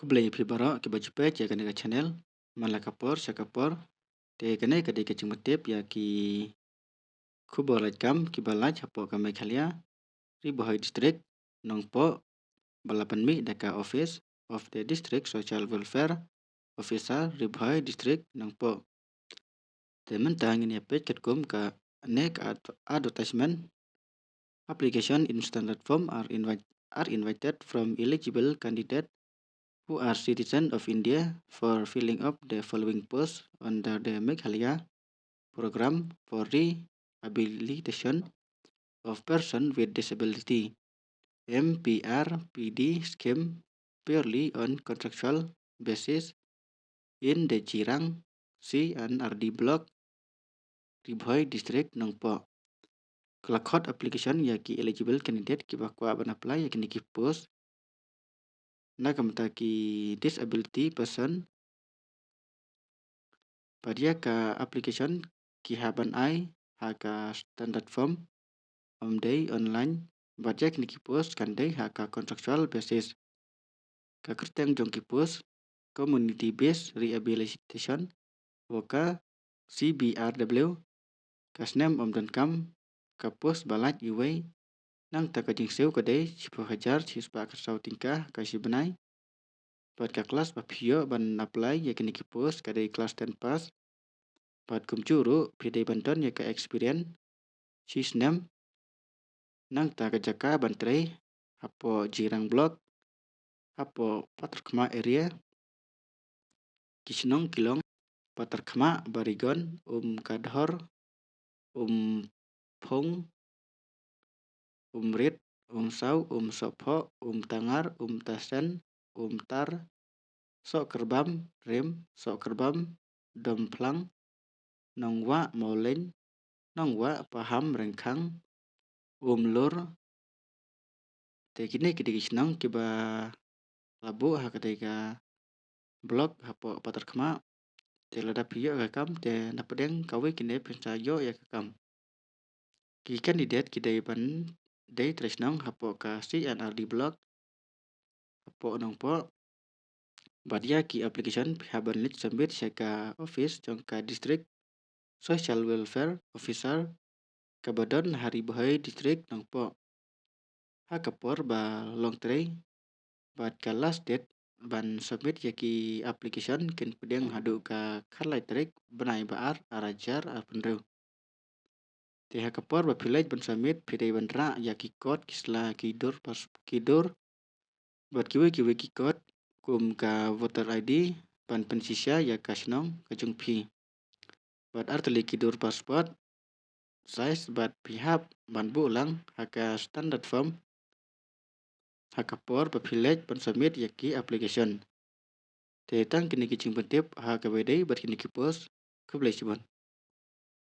Kublai pribaro ke baju page ya kanega channel mala kapor syakapor te kane kade ke cingmetip ya ki kubolaj kam ki balaj hapo ka Meghalaya Ribohoi district nongpo balapan mi daka office of the district social welfare officer Ribohoi district nongpo te mentang ini page ketkum ka nek advertisement application in standard form are invited from eligible candidate who are citizens of India for filling up the following posts under the Meghalaya Program for Rehabilitation of Persons with Disability MPRPD scheme purely on contractual basis in the Jirang C and RD Block Ribohoi District Nongpo. Kelakot application ya ki eligible candidate ki bakwa ban apply ya ki post na kamta ki disability person Padia ka application ki haban ai haka standard form day online bajak ni ki post kandai haka contractual basis ka kerteng jong ki post community based rehabilitation woka CBRW kasnem dan kam ka post balat iway nang takajing sew kadai sipo hajar sispa kersau tingkah kasi benai Pat ka kelas papio ban apply ya kini ki post kadai kelas 10 pass Pat kumcuru pidai banton ya ka experience sisnem nang ta kajaka bantrai hapo jirang block hapo patarkma area kisnong kilong patarkma barigon kadhor phong rit sau sopho tangar tasen tar sok kerbam rem sok kerbam domplang nongwa mauleng nongwa paham rengkang lur te kini kisnong kiba labu hakadega blog hapo patarkma te ladapio kakam te napadeng kawi kine pensayo ya kakam ki kandidat kidai ban day tresnong hapo ka CNRD blog hapo nongpo badia ki application haban lit submit syaka office jongka district social welfare officer kabadon Ribohoi district nongpo hakapor ba long tray bat ka last date ban submit yaki application ken pedeng hadu ka kharlai trek benai baar arajar apenrew te hakapor ba village ban submit pidai ban ra yaki code kisla kidur bat kiwe ki code kum ka voter ID ban pensisya ya kasnong kajung phi bat arteli kidur passport size bat pihap ban bulang haka standard form hakapor ba village ban submit yaki application te tang kini kicing pentip haka wedai bat kini ki post kublai sibon